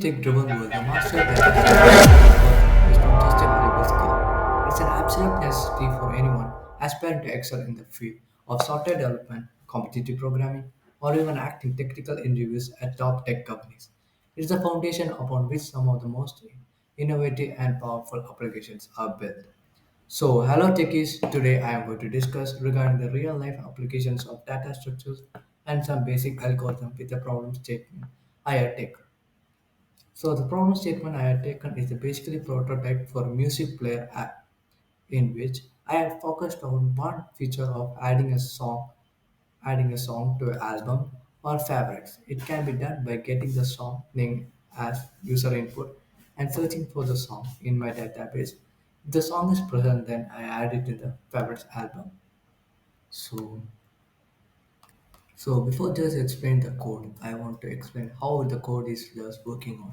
Tech-driven world, the master data is not just a valuable skill. It's an absolute necessity for anyone aspiring to excel in the field of software development, competitive programming, or even acting technical interviews at top tech companies. It's the foundation upon which some of the most innovative and powerful applications are built. So, hello techies. Today I am going to discuss regarding the real life applications of data structures and some basic algorithm with a problem statement I have taken. So the problem statement I had taken is basically prototype for a music player app in which I had focused on one feature of adding a song to an album or favorites. It can be done by getting the song name as user input and searching for the song in my database. If the song is present, then I add it in the favorites album. So so before just explain the code, I want to explain how the code is just working on.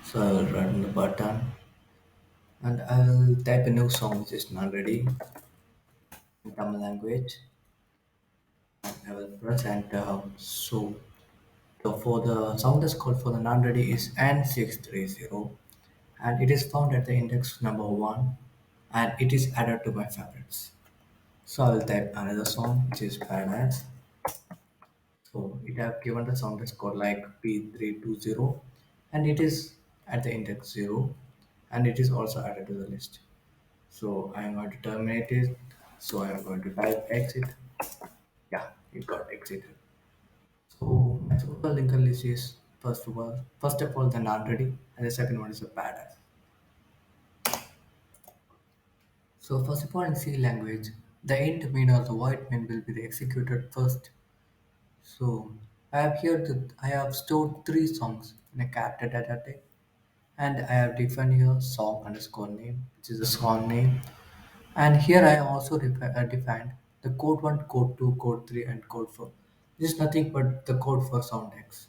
So I will run the button and I will type a new song which is not ready in Tamil language. I will press enter. So for the sound is called for the non-ready is N630 and it is found at the index number 1 and it is added to my favorites. So I will type another song which is Paradise. So it have given the sound is called like P320 and it is at the index 0 and it is also added to the list. So I'm going to terminate it. So I'm going to type exit. Yeah, it got exited. So my super linker list is first of all the non-ready and the second one is a badass. So first of all in C language, the int main or the void main will be the executed first. So I have stored three songs in a character data type and I have defined here song underscore name, which is the song name. And here I also defined the code 1, code 2, code 3, and code 4. This is nothing but the code for soundtext.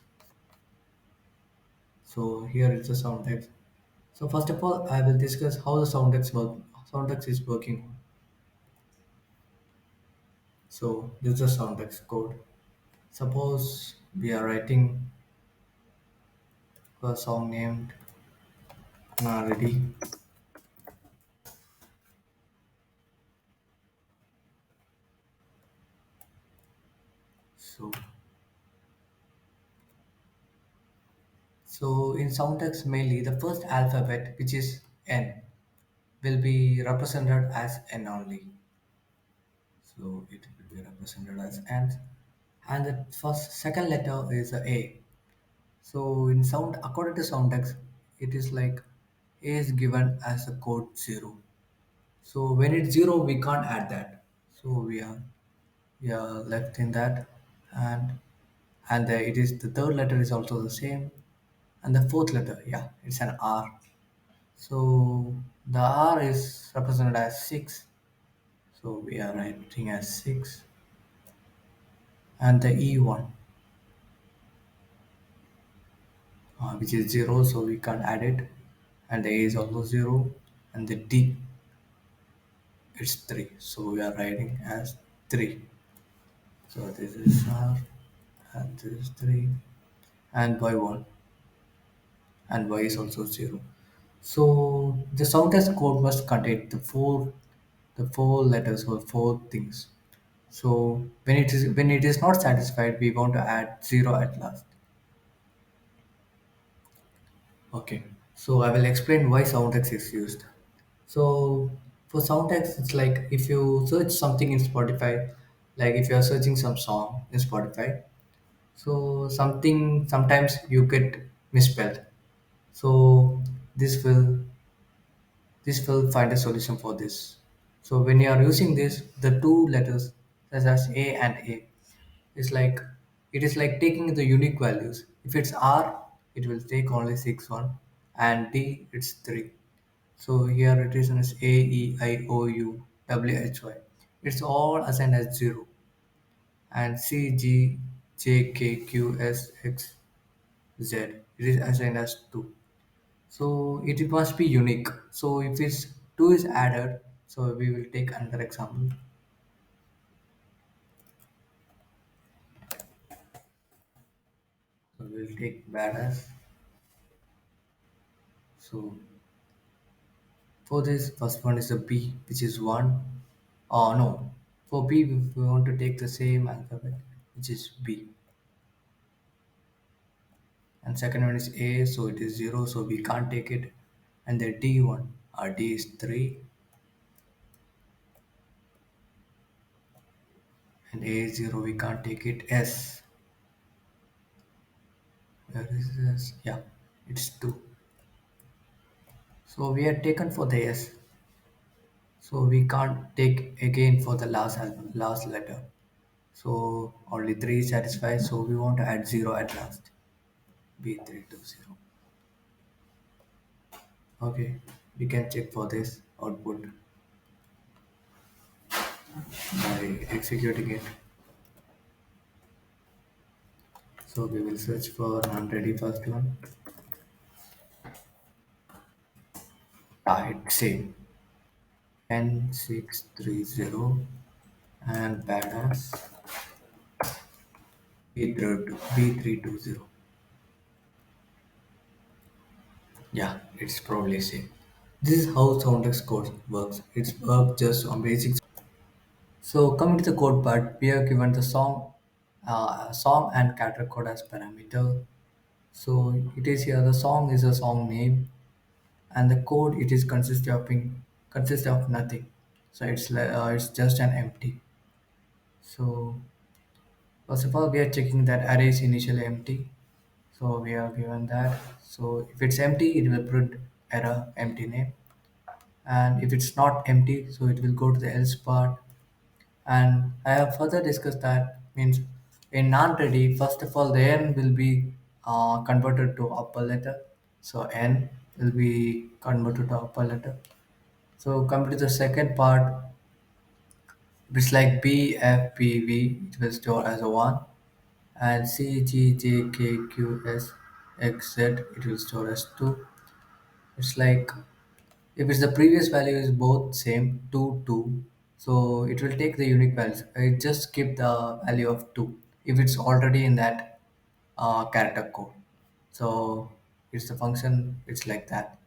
So here is the soundtext. So first of all, I will discuss how the soundtext is working. So this is the soundtext code. Suppose we are writing a song named Ready. So so in soundtext mainly the first alphabet which is N will be represented as N only. So it will be represented as ant. And the first second letter is a. So in sound according to soundtext, it is like a is given as a code 0. So when it's 0 we can't add that. So we are left in that and it is the third letter is also the same and the fourth letter, yeah, it's an R. So the R is represented as 6. So we are writing as 6 and the E one which is 0 so we can't add it and the a is also 0 and the d it's 3 so we are writing as 3. So this is r and this is 3 and y1 and y is also 0. So the soundtext code must contain the four letters or four things. So when it is not satisfied we want to add 0 at last. Okay, so I will explain why soundtext is used. So for soundtext, it's like if you search something in Spotify, like if you are searching some song in Spotify, so sometimes you get misspelled. So this will this will find a solution for this. So when you are using this, the two letters such as A and A is like it is like taking the unique values. If it's R, it will take only 6 1 and D it's 3. So here it is as A E I O U W H Y. It's all assigned as 0 and C G J K Q S X Z it is assigned as 2. So it must be unique. So if it's 2 is added, so we will take another example. So we'll take badass. So for this first one is a B, which is one. Oh no, for B we want to take the same alphabet, which is B. And second one is A, so it is zero, so we can't take it. And the D one, our D is three, and A is zero, we can't take it. S, where is this? Yeah, it's two. So we are taken for the S, so we can't take again for the last letter. So only three satisfies, so we want to add zero at last. B320. Okay, we can check for this output by executing it. So we will search for unready first one. It's same N630 and badass B320. Yeah, it's probably same. This is how Soundex code works. It's work just on basic. So coming to the code part, we are given the song and character code as parameter. So it is here. The song is a song name, and the code it is consists of nothing. So it's just an empty. So first of all, we are checking that array is initially empty. So we are given that. So if it's empty, it will print error empty name. And if it's not empty, so it will go to the else part. And I have further discussed that means in non-ready, first of all, the n will be converted to upper letter. So n will be converted to upper letter. So come to the second part, it's like B, F, P, V, it will store as a 1. And C, G, J, K, Q, S, X, Z, it will store as 2. It's like if it's the previous value is both same 2, 2, so it will take the unique values. It just keep the value of 2 if it's already in that character code. So it's the function, it's like that.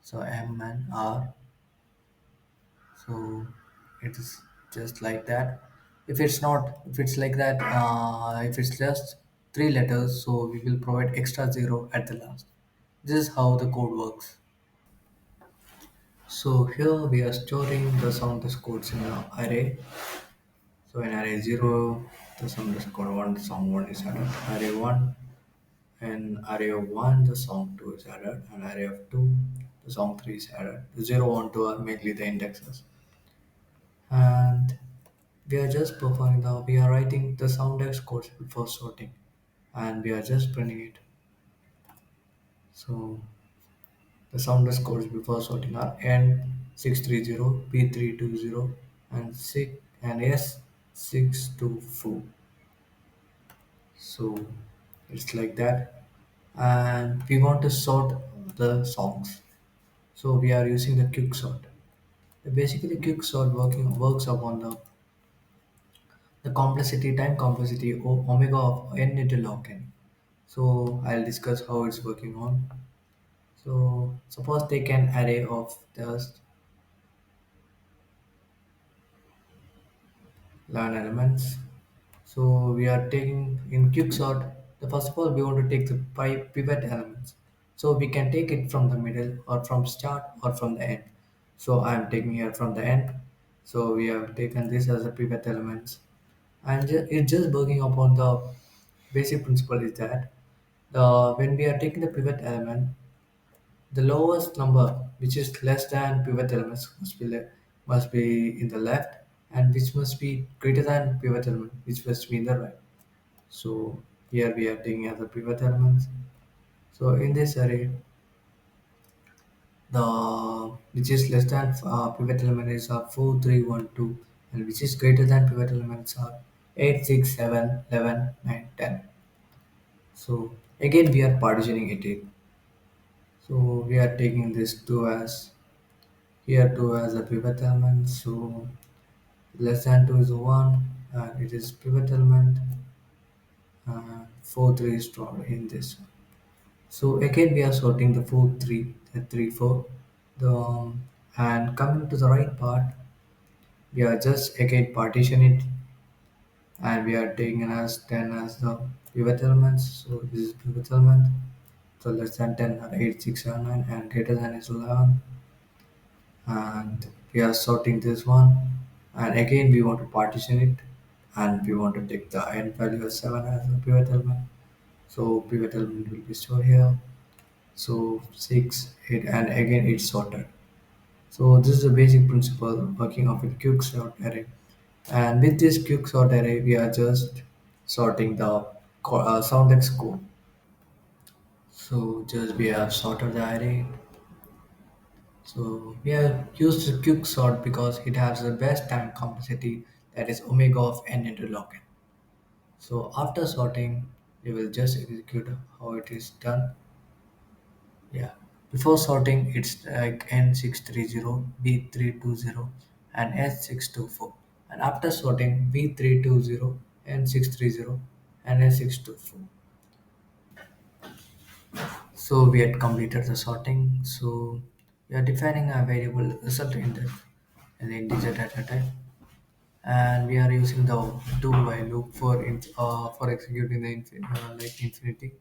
So M and R, so it is just like that. If it's like that, if it's just three letters, so we will provide extra zero at the last. This is how the code works. So here we are storing the sound codes in an array. So in array 0, the sound code 1, the song 1 is added. Array 1, in array of 1, the song 2 is added. And array of 2, the song 3 is added. The 0, 1, 2 are mainly the indexes. And we are just performing we are writing the sound codes before sorting. And we are just printing it. So the sound codes before sorting are N630, P320, and S624. So it's like that. And we want to sort the songs. So we are using the quick sort. Basically, quick sort works upon the complexity, time complexity, omega of n into log n. So I'll discuss how it's working on. So suppose take an array of just 11 elements. So we are taking in quicksort. The first of all, we want to take the pivot elements. So we can take it from the middle or from start or from the end. So I am taking here from the end. So we have taken this as a pivot elements, and it's just working upon the basic principle is that when we are taking the pivot element, the lowest number, which is less than pivot elements, must be in the left, and which must be greater than pivot element, which must be in the right. So here we are taking as the pivot elements. So in this array, the which is less than pivot element is 4, 3, 1, 2, and which is greater than pivot elements are 8, 6, 7, 11, 9, 10. So again we are partitioning it. So we are taking this 2 as here 2 as a pivot element. So less than 2 is 1, and it is pivot element, and 4, 3 is stored in this one. So again we are sorting the 4, 3, 3 4. The and coming to the right part, we are just again partition it, and we are taking as 10 as the pivot elements. So this is pivot element. So less than 10 are 8 6 7 9, and greater than is 11. And we are sorting this one, and again we want to partition it, and we want to take the end value as 7 as a pivot element. So pivot element will be stored here. So 6 8, and again it's sorted. So this is the basic principle working of a quick sort array. And with this quick sort array, we are just sorting the soundtext code. So just we have sorted the array. So we have used the quick sort because it has the best time complexity, that is omega of n into log n. So after sorting, we will just execute how it is done. Yeah. Before sorting, it's like N630, B320, and S624. And after sorting, B320, N630, and S624. So we had completed the sorting. So we are defining a variable result index and the integer data type. And we are using the do while loop for executing the like infinity.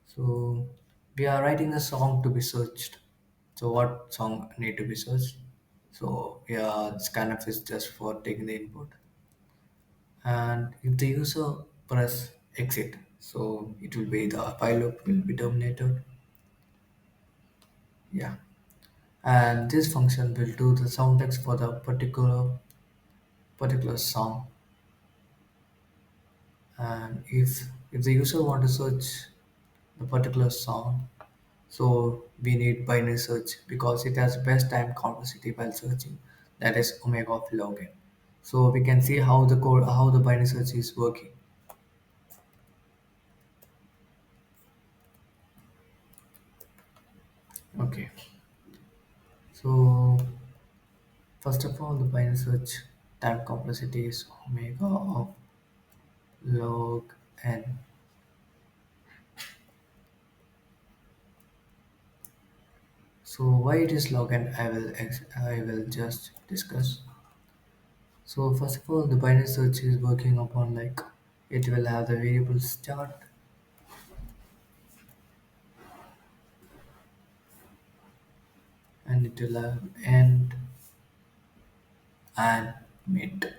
So we are writing a song to be searched. So what song need to be searched? So yeah, this kind of is just for taking the input. And if the user press exit, so it will be the while loop will be terminated. Yeah. And this function will do the sound text for the particular song. And if the user want to search the particular song, so we need binary search because it has best time complexity while searching, that is omega of log n. So we can see how the binary search is working. Okay. So first of all, the binary search time complexity is omega of log n. So why it is log n, I will just discuss. So first of all, the binary search is working upon like it will have the variable start, and it will have end and mid.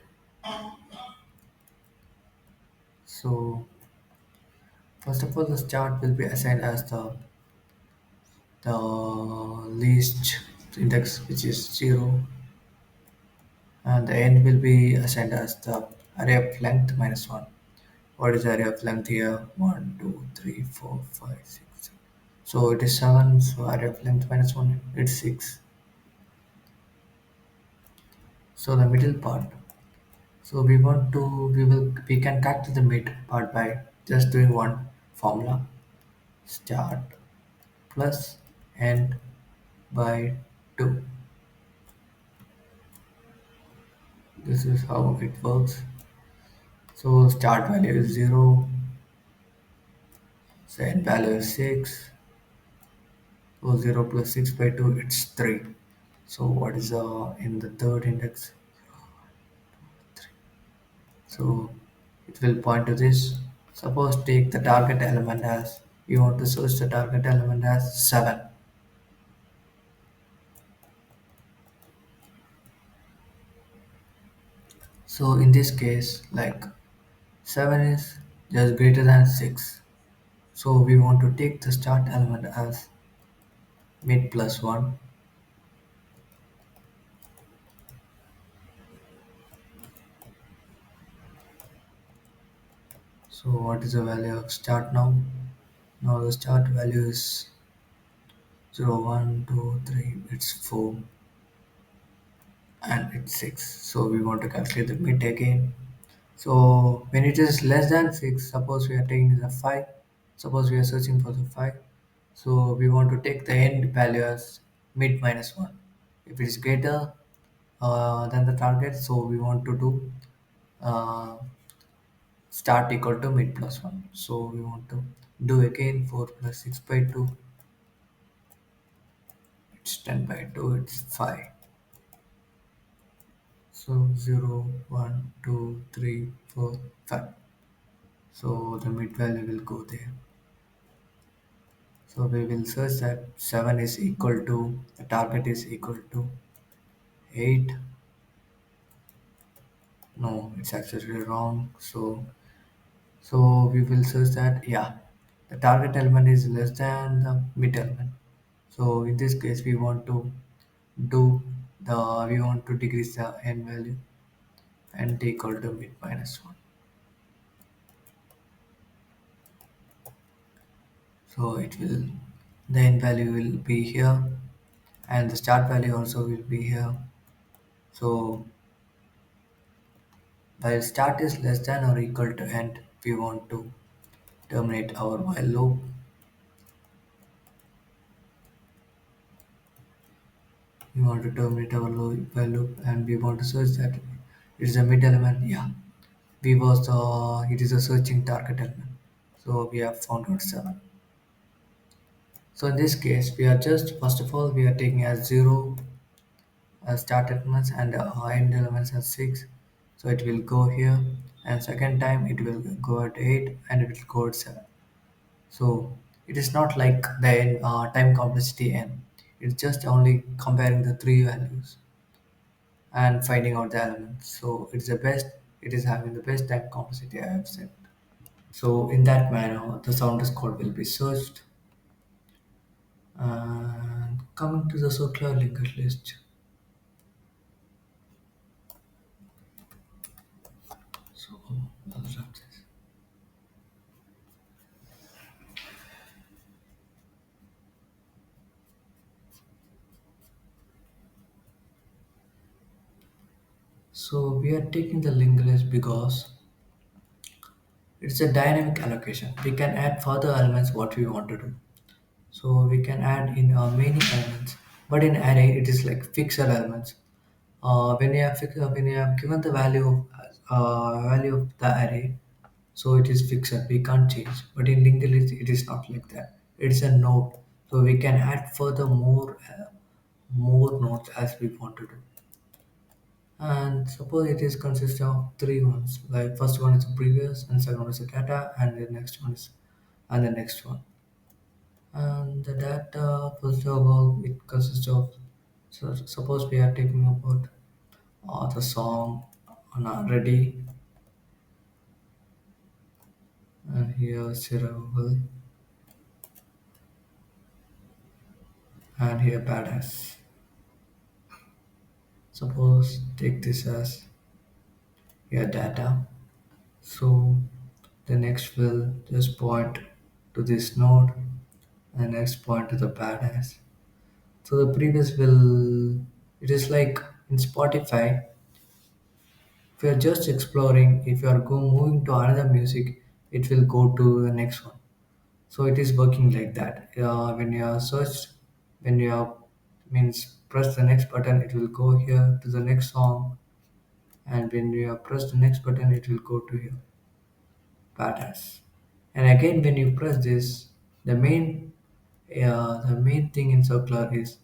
So first of all, the start will be assigned as the least index, which is 0, and the end will be assigned as the array of length minus 1. What is the array of length here? 1 2 3 4 5 6 7. So it is 7, so array of length minus 1, it's 6. So the middle part. So we can cut to the mid part by just doing one formula: start plus end by 2. This is how it works. So start value is 0, so end value is 6. So 0 plus 6 by 2, it's 3. So what is in the third index? So it will point to this. Suppose take the target element as, you want to search the target element as 7. So in this case, like 7 is just greater than 6. So we want to take the start element as mid plus 1. So what is the value of start now? Now the start value is 0, 1, 2, 3, it's 4, and it's 6. So we want to calculate the mid again. So when it is less than 6, suppose we are taking the 5, suppose we are searching for the 5. So we want to take the end value as mid minus 1. If it is greater than the target, so we want to do uh, start equal to mid plus 1. So we want to do again 4 plus 6 by 2. 10 by 2, it's 5. So 0, 1, 2, 3, 4, 5. So the mid value will go there. So we will search that 7 is equal to, the target is equal to 8. No, it's actually wrong. So we will search that, yeah, the target element is less than the mid element. So in this case, do we want to decrease the n value and equal to mid minus 1. So it will, the n value will be here and the start value also will be here. So while start is less than or equal to end, we want to terminate our while loop. We want to terminate our while loop and we want to search that it's a mid element. Yeah, it is a searching target element. So we have found out 7. So in this case, we are just first of all we are taking as 0 start elements and end elements as 6. So it will go here, and second time it will go at 8 and it will go at 7. So it is not like the time complexity n. It's just only comparing the three values and finding out the elements. So it's the best. It is having the best time complexity I have set. So in that manner, the sounders code will be searched. And coming to the circular linked list. So I'll wrap this. So we are taking the linked list because it's a dynamic allocation. We can add further elements what we want to do. So we can add in many elements, but in array it is like fixed elements. When you have given the value of the array, so it is fixed. We can't change. But in linked list, it is not like that. It is a node, so we can add further more nodes as we want to do. And suppose it is consist of three ones. Like first one is the previous, and second one is the data, and the next one is and the next one. And the data first of all it consists of, so suppose we are taking about the song on ready, and here cerebral, and here badass. Suppose take this as here data. So the next will just point to this node and next point to the badass. So the previous will, it is like in Spotify, if you are just exploring, if you are moving to another music, it will go to the next one. So it is working like that. When you are searched, when you are means press the next button, it will go here to the next song, and when you have pressed the next button, it will go to here. Badass. And again, when you press this, the main thing in circular is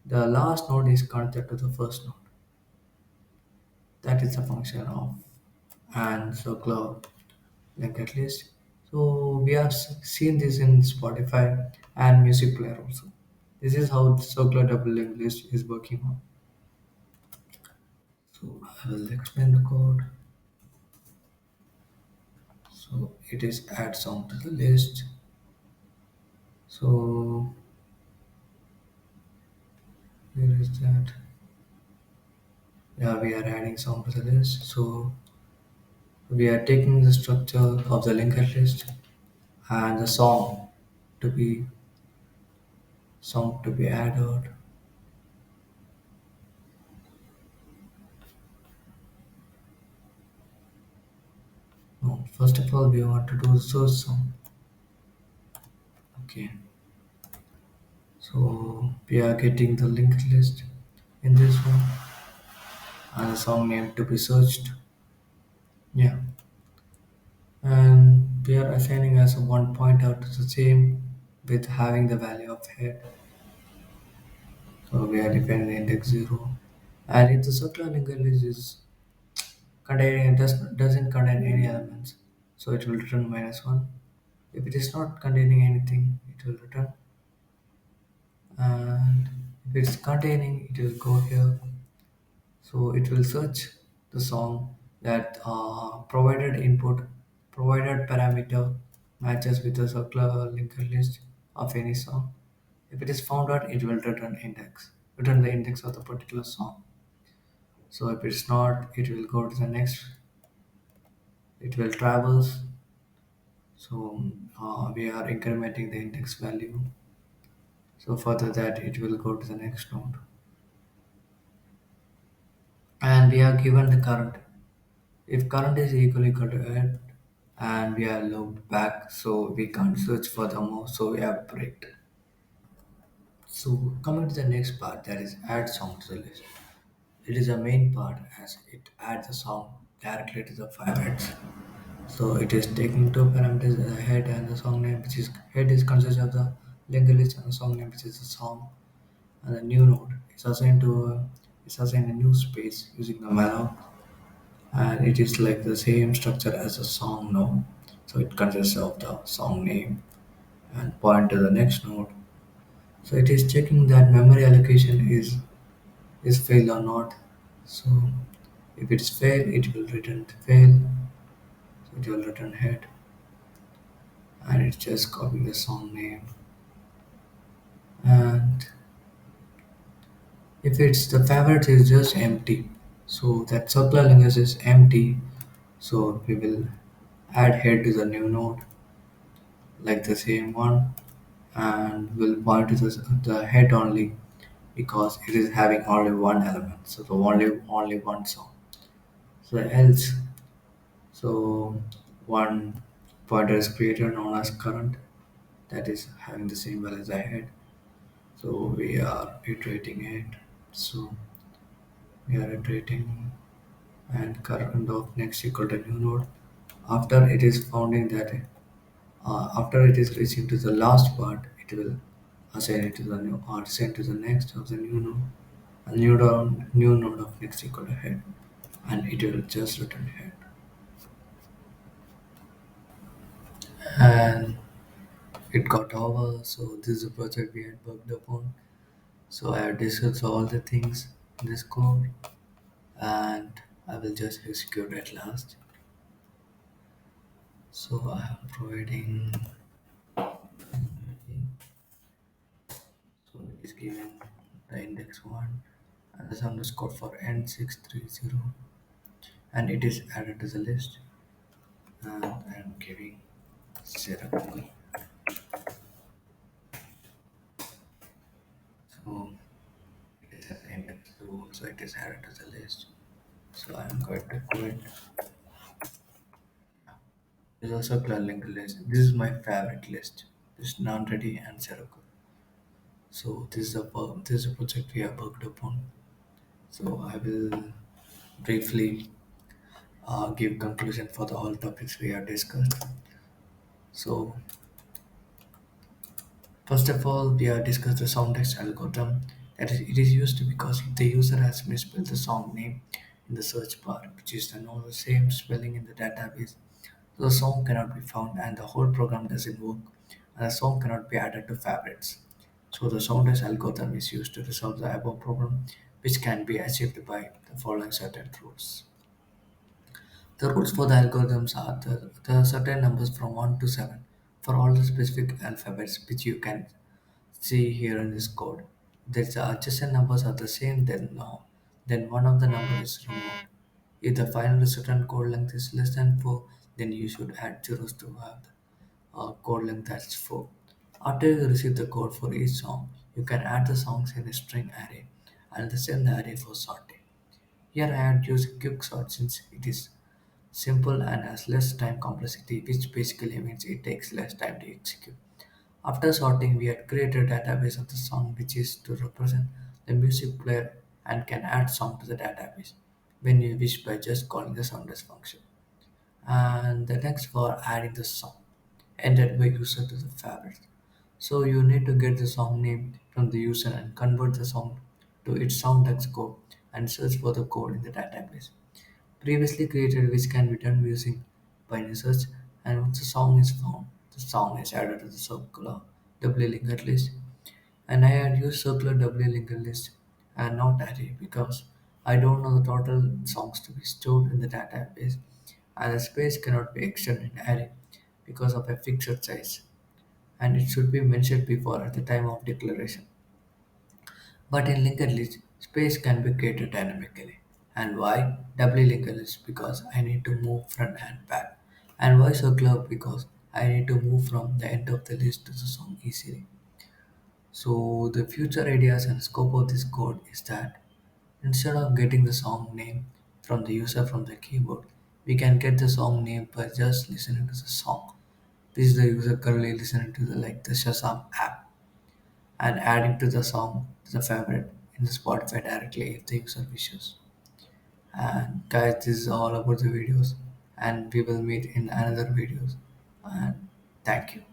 the last node is connected to the first node. That is a function of and circular link at least. So we have seen this in Spotify and music player also. This is how circular double linked list is working on. So I will explain the code. So it is add song to the list. So where is that? Yeah, we are adding song to the list. So we are taking the structure of the linked list and the to be song to be added. No, first of all we want to do the source song. Okay. So we are getting the linked list in this one and the song name to be searched. Yeah. And we are assigning as a one pointer to the same with having the value of head. So we are defining the index 0. And if the circular linked list is containing doesn't contain any elements, so it will return -1. If it is not containing anything, it will return. And if it's containing, it will go here. So it will search the song that provided input, provided parameter matches with the circular linked list of any song. If it is found out, it will return the index of the particular song. So if it's not, it will go to the next. It will traverse. So we are incrementing the index value. So further that it will go to the next node. And we are given the current. If current is equal to head and we are looped back, so we can't search for the more, so we have break. So coming to the next part, that is add song to the list. It is a main part as it adds a song directly to the favorites. So it is taking two parameters, the head and the song name, which is head is consists of the linked list and the song name, which is the song, and the new node is assigned to is assigned a new space using the malloc, and it is like the same structure as a song node. So it consists of the song name and point to the next node. So it is checking that memory allocation is failed or not. So if it is failed, it will return fail. So it will return head, and it's just copying the song name. And if it's the favorite is just empty, so that circular linkage is empty. So we will add head to the new node like the same one, and we'll point to the head only because it is having only one element. So the only one song. So else, so one pointer is created known as current that is having the same value as I had. So we are iterating it. So we are iterating and current of next equal to new node. After it is founding that, after it is reaching to the last part, it will assign it to the new or send to the next of the new node. A new node of next equal to head, and it will just return head. And it got over. So this is a project we had worked upon. So I have discussed all the things in this code, and I will just execute at last. So I am providing. So it is given the index 1 and the underscore for n630, and it is added to the list, and I am giving 0. So it is an index 2, so it is added to the list. So I am going to quit. This is also a linked list. This is my favorite list. This is non-ready and Seroku. So this is a project we have worked upon. So I will briefly give conclusion for the all topics we have discussed. So first of all, we have discussed the song text algorithm. That is, it is used because if the user has misspelled the song name in the search bar, which is the not the same spelling in the database, the song cannot be found and the whole program doesn't work, and the song cannot be added to favorites. So the song text algorithm is used to resolve the above problem, which can be achieved by the following certain rules. The rules for the algorithms are the certain numbers from 1 to 7 for all the specific alphabets which you can see here in this code. If the adjacent numbers are the same, then no. Then one of the number is removed. If the final resultant code length is less than 4, then you should add zeros to have the code length that's 4. After you receive the code for each song, you can add the songs in a string array and send the array for sorting. Here I had used quick sort since it is simple and has less time complexity, which basically means it takes less time to execute. After sorting, we had created a database of the song which is to represent the music player and can add song to the database when you wish by just calling the sounders function. And the next for adding the song, entered by user to the fabric. So you need to get the song name from the user and convert the song to its soundtext code and search for the code in the database previously created, which can be done using binary search. And once the song is found, the song is added to the circular doubly linked list. And I had used circular doubly linked list and not array because I don't know the total songs to be stored in the database, and the space cannot be extended in array because of a fixed size, and it should be mentioned before at the time of declaration. But in linked list, space can be created dynamically. And why doubly linked list? Because I need to move front and back. And why circular? Because I need to move from the end of the list to the song easily. So the future ideas and scope of this code is that instead of getting the song name from the user from the keyboard, we can get the song name by just listening to the song. This is the user currently listening to the Shazam app and adding to the song to the favorite in the Spotify directly if the user wishes. And guys, this is all about the videos, and we will meet in another videos. And thank you.